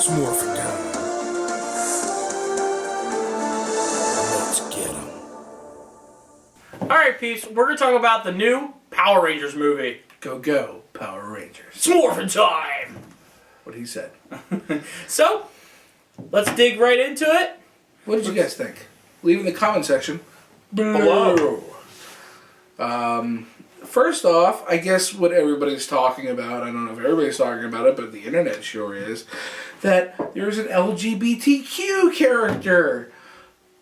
Smurfing time. Let's get 'em. Alright, peeps, we're going to talk about the new Power Rangers movie. Go, Power Rangers. Smorfing time! What he said. So, let's dig right into it. What did you guys think? Leave in the comment section Below. First off, I guess what everybody's talking about, I don't know if everybody's talking about it, but the internet sure is, that there's an LGBTQ character.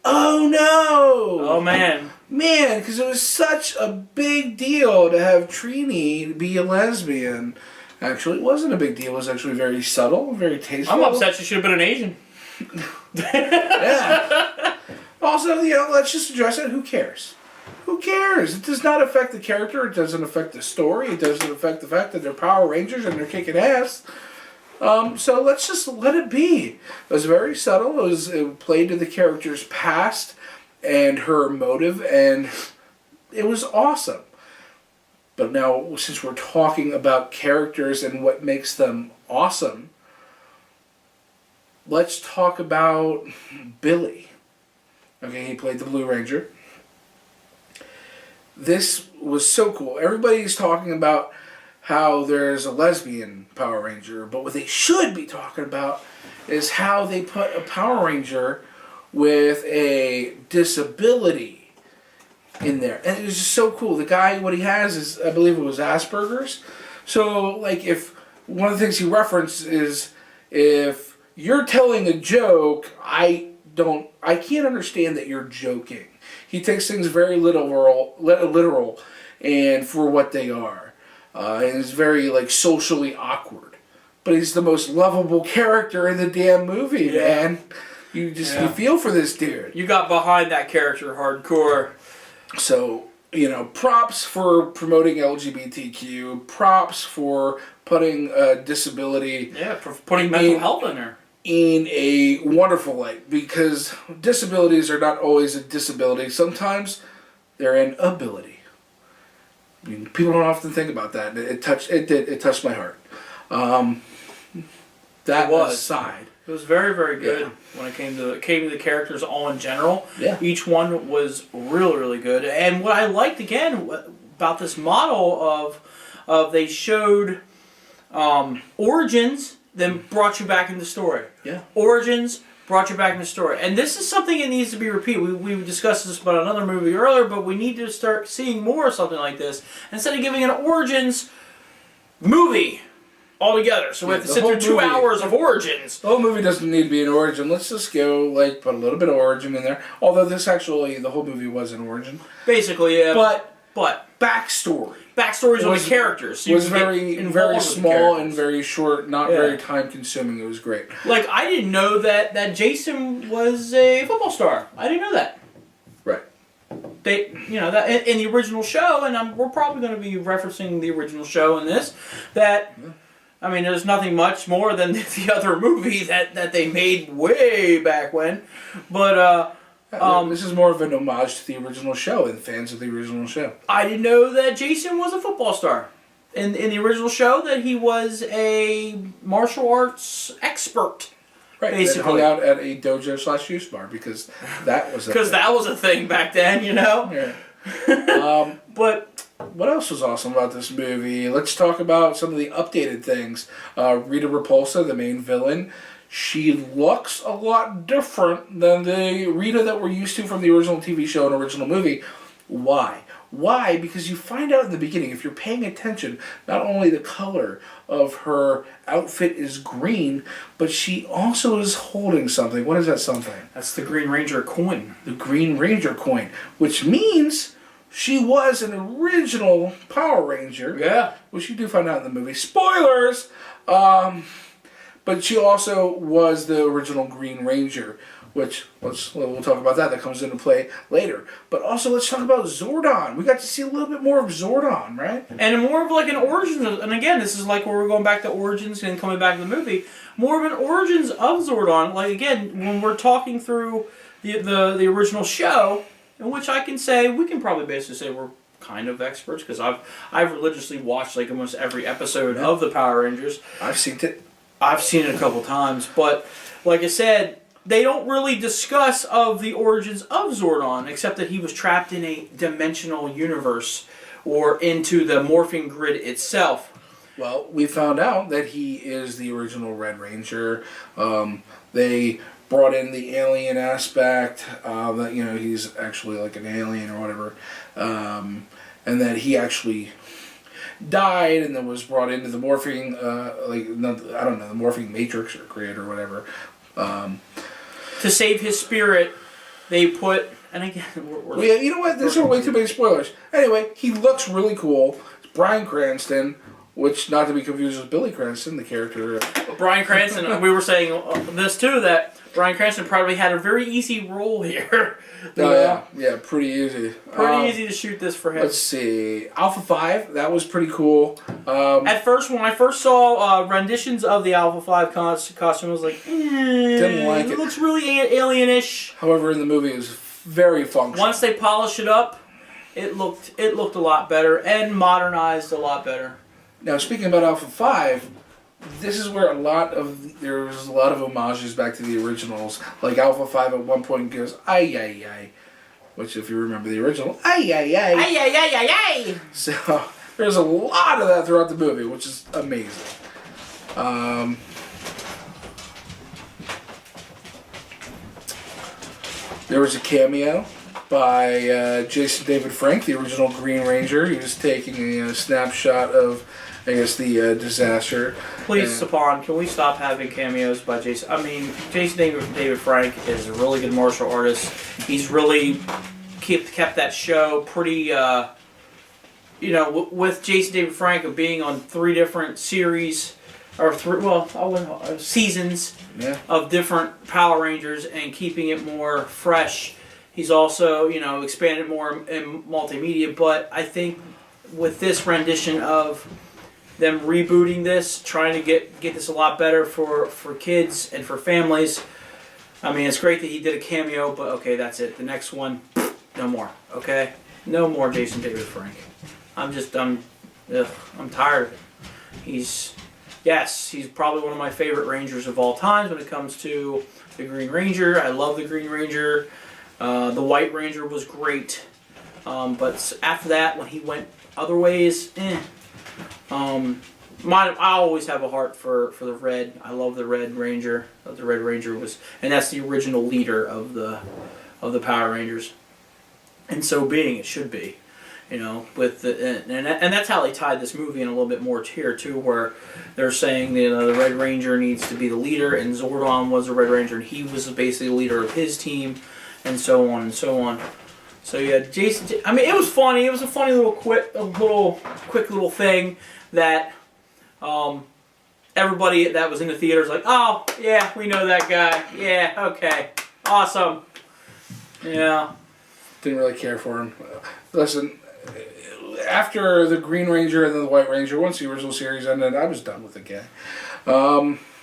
Oh no! Oh man. Man, because it was such a big deal to have Trini be a lesbian. Actually, it wasn't a big deal. It was actually very subtle, very tasteful. I'm upset she should have been an Asian. Yeah. Also, let's just address it. Who cares? Who cares? It does not affect the character. It doesn't affect the story. It doesn't affect the fact that they're Power Rangers and they're kicking ass. So let's just let it be. It was very subtle. It played to the character's past and her motive, and it was awesome. But now, since we're talking about characters and what makes them awesome, let's talk about Billy. Okay, he played the Blue Ranger. This was so cool. Everybody's talking about how there's a lesbian Power Ranger, but what they should be talking about is how they put a Power Ranger with a disability in there. And it was just so cool. The guy, what he has is, I believe it was Asperger's. So, like, if one of the things he referenced is, if you're telling a joke, I can't understand that you're joking. He takes things very literal and for what they are. And is very, like, socially awkward. But he's the most lovable character in the damn movie, man. You feel for this dude. You got behind that character hardcore. So, props for promoting LGBTQ. Props for putting disability. Yeah, for putting mental health in there. In a wonderful light, because disabilities are not always a disability. Sometimes they're an ability. I mean, people don't often think about that. It touched my heart. That aside, it was very, very good when it came to the characters all in general. Yeah. Each one was really, really good. And what I liked again about this model of they showed origins, then brought you back in the story. Yeah. Origins brought you back in the story. And this is something that needs to be repeated. We discussed this about another movie earlier, but we need to start seeing more of something like this. Instead of giving an origins movie altogether. So we have to sit through 2 hours of origins. The whole movie doesn't need to be an origin. Let's just go, put a little bit of origin in there. Although the whole movie was an origin. Basically, yeah. But backstories on the characters. So was very small and very short, not very time consuming. It was great. Like, I didn't know that Jason was a football star. I didn't know that. Right. They, that in the original show, and we're probably going to be referencing the original show in this. I mean, there's nothing much more than the other movie that they made way back when, but. This is more of an homage to the original show and fans of the original show. I didn't know that Jason was a football star. In the original show, that he was a martial arts expert. Right, basically. Hung out at a dojo/juice bar because that was a thing back then, Yeah. But what else was awesome about this movie? Let's talk about some of the updated things. Rita Repulsa, the main villain. She looks a lot different than the Rita that we're used to from the original TV show and original movie. Why? Why? Because you find out in the beginning, if you're paying attention, not only the color of her outfit is green, but she also is holding something. What is that something? That's the Green Ranger coin. The Green Ranger coin, which means she was an original Power Ranger. Yeah. Which you do find out in the movie. Spoilers! But she also was the original Green Ranger, which we'll talk about that. That comes into play later. But also, let's talk about Zordon. We got to see a little bit more of Zordon, right? And more of like an origins. And again, this is like where we're going back to origins and coming back to the movie. More of an origins of Zordon. Like again, when we're talking through the original show, in which I can say we can probably basically say we're kind of experts because I've religiously watched like almost every episode of the Power Rangers. I've seen it. I've seen it a couple times, but like I said, they don't really discuss of the origins of Zordon, except that he was trapped in a dimensional universe or into the morphing grid itself. Well, we found out that he is the original Red Ranger. They brought in the alien aspect, that, you know, he's actually like an alien or whatever, and that he actually died and then was brought into the morphing, I don't know, the morphing matrix or grid or whatever. To save his spirit, they put, and again, Well, yeah, you know what? There's way too many spoilers. Anyway, he looks really cool. It's Bryan Cranston, which, not to be confused with Billy Cranston, the character. Bryan Cranston, we were saying this too, that Bryan Cranston probably had a very easy role here. Yeah, pretty easy. Pretty easy to shoot this for him. Let's see, Alpha 5, that was pretty cool. At first, when I first saw renditions of the Alpha 5 costume, I was like, Didn't like it. Looks really alien-ish. However, in the movie, it was very functional. Once they polished it up, it looked a lot better and modernized a lot better. Now, speaking about Alpha 5, this is where there was a lot of homages back to the originals. Like Alpha 5 at one point goes, ay, ay, ay. Which, if you remember the original, ay, ay, ay. Ay, ay, ay, ay, ay. So, there's a lot of that throughout the movie, which is amazing. There was a cameo by Jason David Frank, the original Green Ranger. He was taking a snapshot of, I guess, the disaster. Please, Sapan, can we stop having cameos by Jason? I mean, Jason David Frank is a really good martial artist. He's really kept that show pretty, with Jason David Frank of being on 3 different series, or seasons of different Power Rangers and keeping it more fresh. He's also, expanded more in multimedia, but I think with this rendition of them rebooting this, trying to get this a lot better for kids and for families. I mean, it's great that he did a cameo, but okay, that's it. The next one, no more. Okay, no more Jason David Frank. I'm tired of it. He's probably one of my favorite Rangers of all times when it comes to the Green Ranger. I love the Green Ranger. The White Ranger was great, but after that, when he went other ways, I always have a heart for the Red. I love the Red Ranger. The Red Ranger and that's the original leader of the Power Rangers. And so being, it should be, with and that's how they tied this movie in a little bit more here too, where they're saying the Red Ranger needs to be the leader, and Zordon was the Red Ranger, and he was basically the leader of his team, and so on and so on. So yeah, Jason. I mean, it was funny. It was a funny quick little thing that everybody that was in the theater was like, oh yeah, we know that guy. Yeah, okay, awesome. Yeah. Didn't really care for him. Listen, after the Green Ranger and then the White Ranger, once the original series ended, I was done with the guy.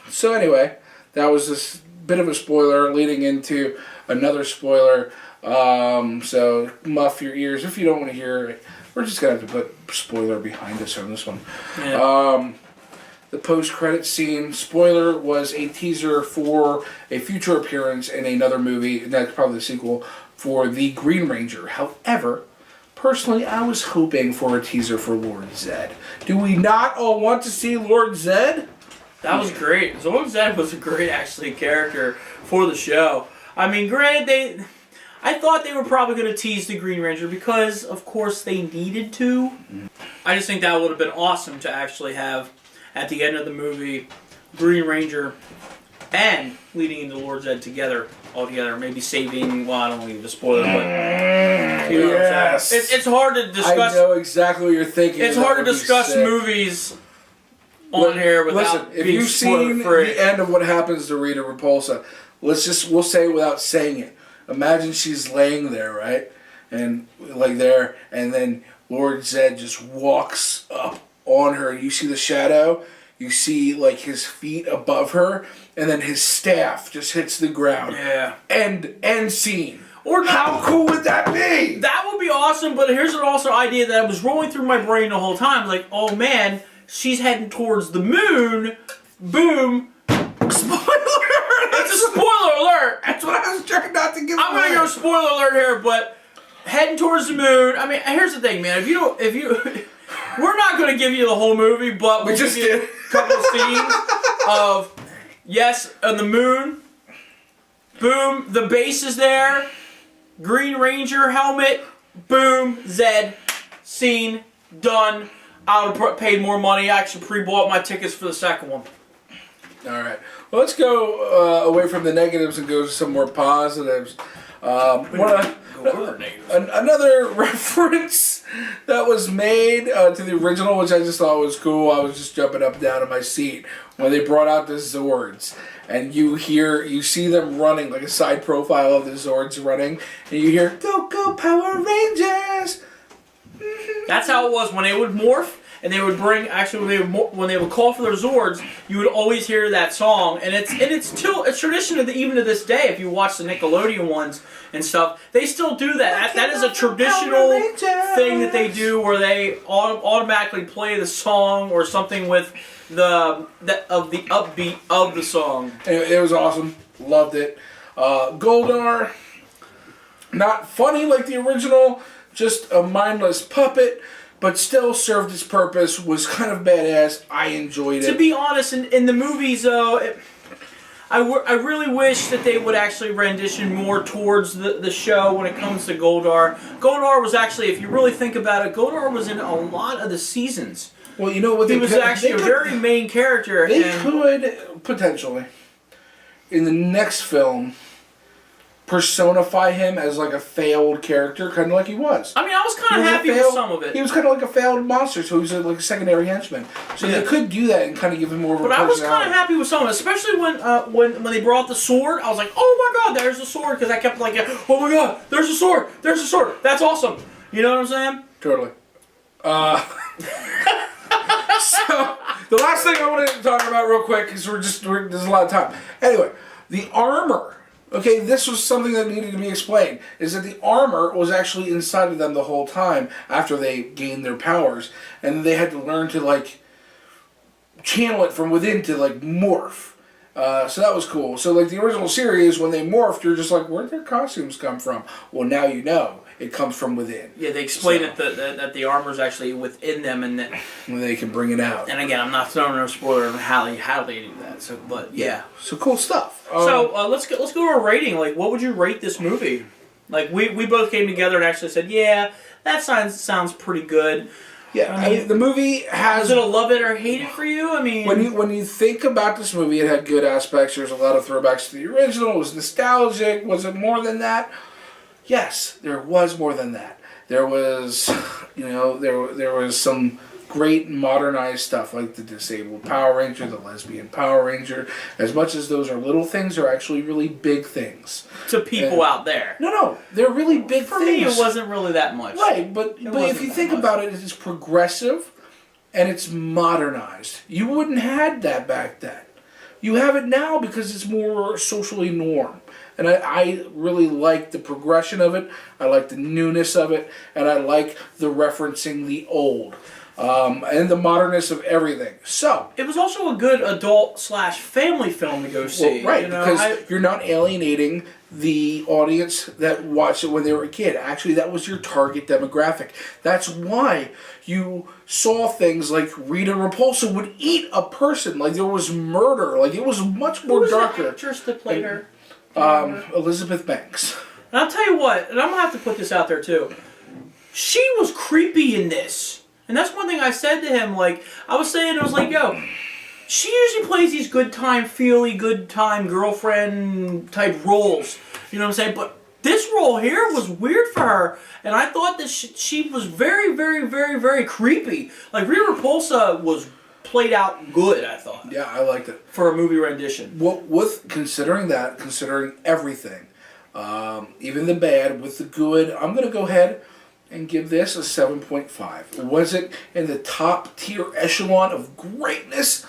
So anyway, that was this bit of a spoiler leading into another spoiler. So muff your ears if you don't want to hear it. We're just going to have to put spoiler behind us on this one. Yeah. The post-credit scene, spoiler, was a teaser for a future appearance in another movie, and that's probably the sequel, for the Green Ranger. However, personally, I was hoping for a teaser for Lord Zed. Do we not all want to see Lord Zed? That was great. Lord Zed was a great, character for the show. I mean, granted, I thought they were probably going to tease the Green Ranger because, of course, they needed to. I just think that would have been awesome to actually have, at the end of the movie, Green Ranger and leading into Lord Zed all together. Maybe saving, I don't want to give a spoiler, but you know what I'm saying. It's hard to discuss. I know exactly what you're thinking. It's hard to discuss movies on here without if being you've seen spoiler-free. the end of what happens to Rita Repulsa, we'll say it without saying it. Imagine she's laying there, right? And then Lord Zed just walks up on her. You see the shadow, you see his feet above her, and then his staff just hits the ground. Yeah. End scene. Or how cool would that be? That would be awesome, but here's an also idea that was rolling through my brain the whole time. Like, oh man, she's heading towards the moon. boom. Spoiler! It's a spoiler alert. That's what I was trying not to give I'm gonna go spoiler alert here, but heading towards the moon. I mean, here's the thing, man. If you, we're not gonna give you the whole movie, but we'll just give you did. a couple of scenes of on the moon. Boom, the base is there. Green Ranger helmet. Boom, Zed. Scene done. I would have paid more money. I actually pre-bought my tickets for the second one. All right. Well, let's go away from the negatives and go to some more positives. Another reference that was made to the original, which I just thought was cool. I was just jumping up and down in my seat when they brought out the Zords, and you see them running, like a side profile of the Zords running, and you hear "Go Go Power Rangers." That's how it was when they would morph. And they would bring, actually, when they would call for their Zords, you would always hear that song. And it's still a tradition even to this day. If you watch the Nickelodeon ones and stuff, they still do that. That is a traditional thing that they do, where they automatically play the song or something with the upbeat of the song. It was awesome. Loved it. Goldar, not funny like the original, just a mindless puppet, but still served its purpose, was kind of badass. I enjoyed it. To be honest, in the movies, though, I really wish that they would actually rendition more towards the show when it comes to Goldar. Goldar was actually, if you really think about it, Goldar was in a lot of the seasons. Well, you know what? He was actually a very main character. They could, potentially, in the next film, personify him as like a failed character, kind of like he was. I mean, I was kind of happy with some of it. He was kind of like a failed monster, so he was like a secondary henchman. So they could do that and kind of give him more of a personality. But I was kind of happy with some of it, especially when they brought the sword. I was like, oh my god, there's the sword, because I kept like, oh my god, there's a sword, there's a sword. That's awesome. You know what I'm saying? Totally. So the last thing I wanted to talk about real quick, because there's a lot of time. Anyway, the armor. Okay, this was something that needed to be explained, is that the armor was actually inside of them the whole time after they gained their powers, and they had to learn to, like, channel it from within to, like, morph. So that was cool. So, like, the original series, when they morphed, you're just like, where'd their costumes come from? Well, now you know. It comes from within. Yeah, they explained that the armor's actually within them, and that they can bring it out. And again, I'm not throwing no spoiler on how they do that. So, but yeah, so cool stuff. So let's go to our rating. Like, what would you rate this movie? Like, we both came together and actually said, yeah, that sounds pretty good. Yeah, I mean, the movie has. Is it a love it or hate it for you? I mean, when you think about this movie, it had good aspects. There's a lot of throwbacks to the original. It was nostalgic. Was it more than that? Yes, there was more than that. There was, there was some great modernized stuff like the disabled Power Ranger, the lesbian Power Ranger. As much as those are little things, they're actually really big things. To people out there. No, they're really big For things. For me, it wasn't really that much. Right, but if you think about it, it's progressive and it's modernized. You wouldn't have that back then. You have it now because it's more socially norm. And I really like the progression of it. I like the newness of it. And I like the referencing the old. And the modernness of everything. So it was also a good adult/family film to go see. Well, right, because you're not alienating the audience that watched it when they were a kid. Actually, that was your target demographic. That's why you saw things like Rita Repulsa would eat a person. Like, there was murder. Like, it was much more darker. Who was the actress that played her? Elizabeth Banks. And I'll tell you what, and I'm going to have to put this out there too. She was creepy in this. And that's one thing I said to him, like, I was like, yo, she usually plays these good time girlfriend type roles. You know what I'm saying? But this role here was weird for her. And I thought that she was very, very, very, very creepy. Like, Rita Repulsa was played out good, I thought. Yeah, I liked it. For a movie rendition. Well, considering everything, even the bad with the good, I'm going to go ahead and give this a 7.5. Was it in the top tier echelon of greatness?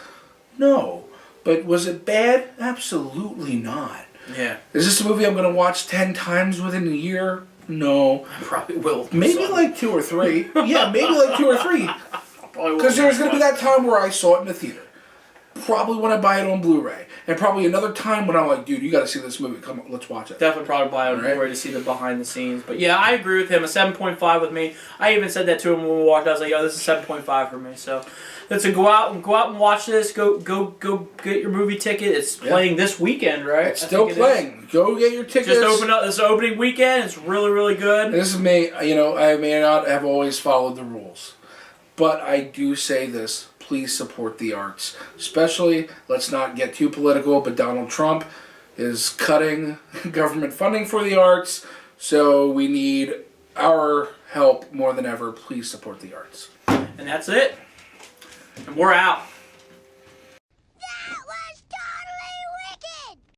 No. But was it bad? Absolutely not. Yeah. Is this a movie I'm going to watch 10 times within a year? No. I probably will. Maybe like 2 or 3. Yeah, maybe like 2 or 3. Because there was going to be that time where I saw it in the theater. probably when I buy it on Blu-ray, and probably another time when I'm like, dude, you got to see this movie. Come on, let's watch it. Definitely probably buy it on Blu-ray to see the behind the scenes. But yeah, I agree with him. A 7.5 with me. I even said that to him when we walked out. I was like, yo, this is 7.5 for me. So let's go out and watch this. Go get your movie ticket. It's playing this weekend, right? It's still playing. Go get your tickets. Just open up this opening weekend. It's really, really good. And this is me. You know, I may not have always followed the rules, but I do say this. Please support the arts. Especially, let's not get too political, but Donald Trump is cutting government funding for the arts, so we need our help more than ever. Please support the arts. And that's it. And we're out.